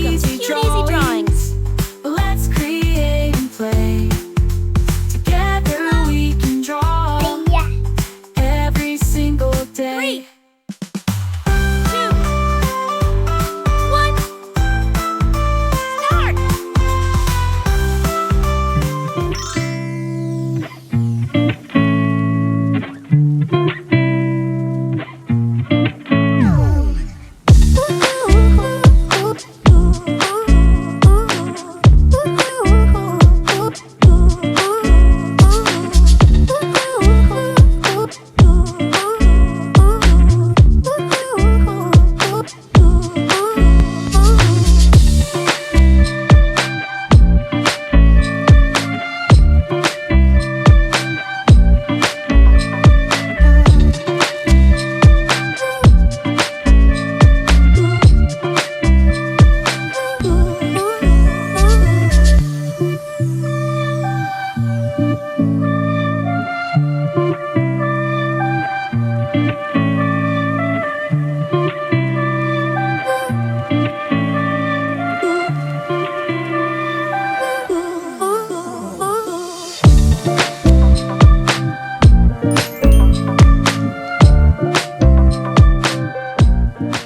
Welcome to Cute Easy Drawings. Let's create and play. Together we can draw every single day. 3, 2, 1, start!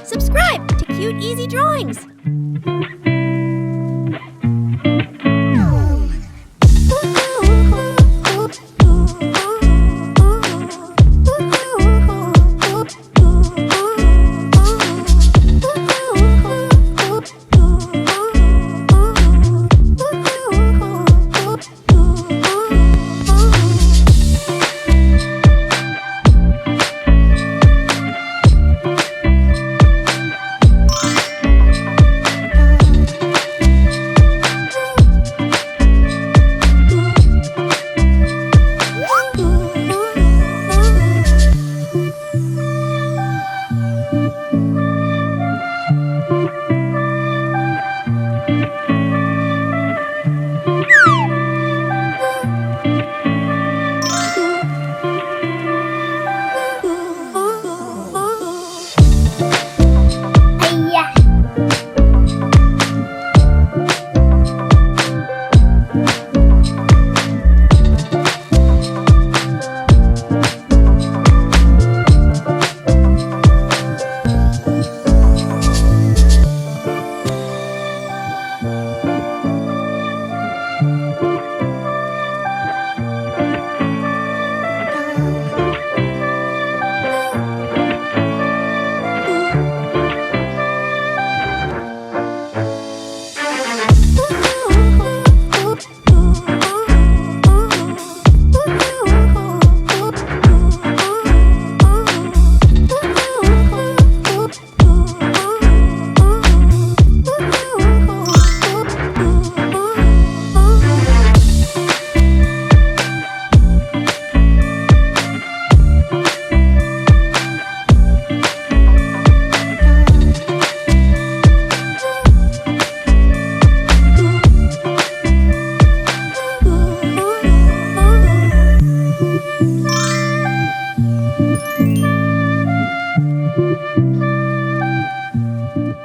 Subscribe to Cute Easy Drawings.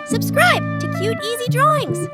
Subscribe to Cute Easy Drawings.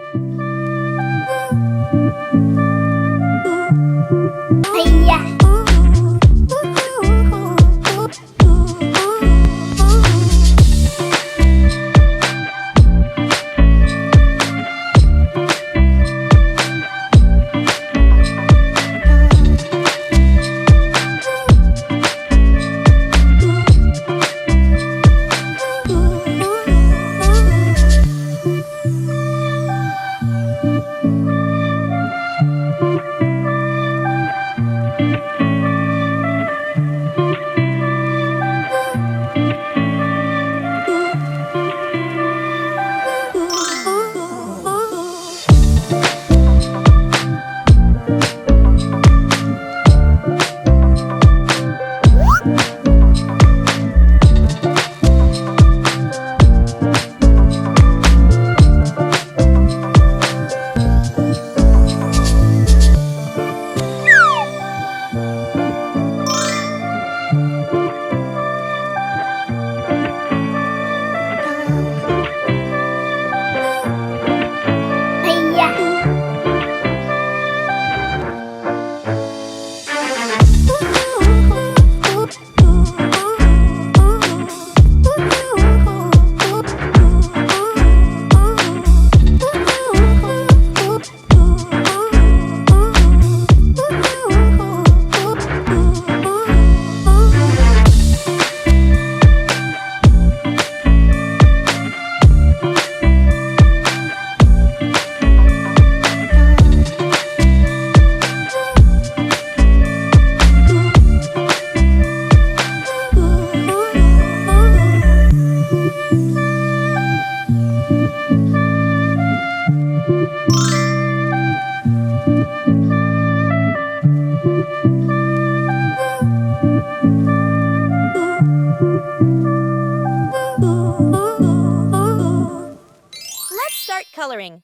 coloring.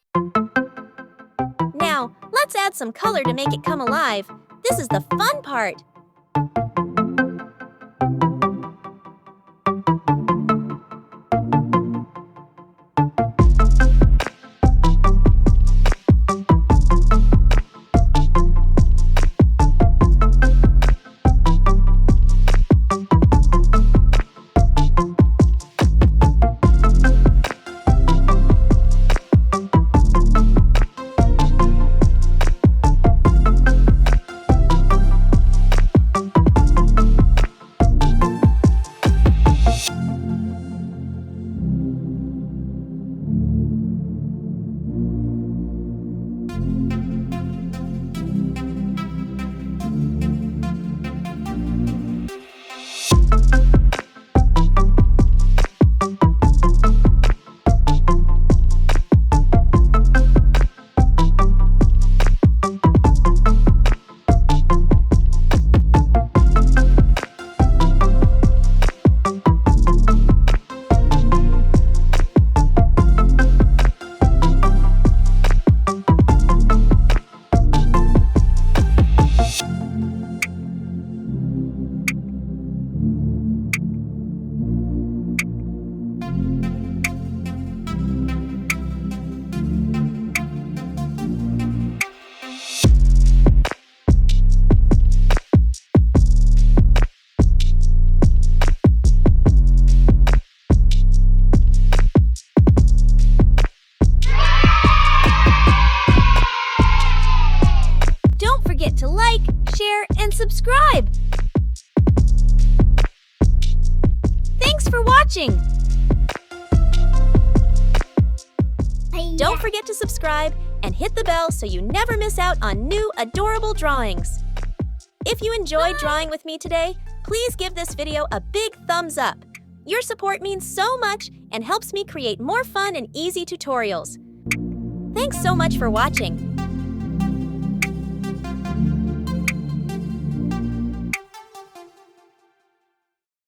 Now, let's add some color to make it come alive. This is the fun part. To like, share, and subscribe. Thanks for watching. Don't forget to subscribe and hit the bell so you never miss out on new adorable drawings. If you enjoyed drawing with me today, please give this video a big thumbs up. Your support means so much and helps me create more fun and easy tutorials. Thanks so much for watching.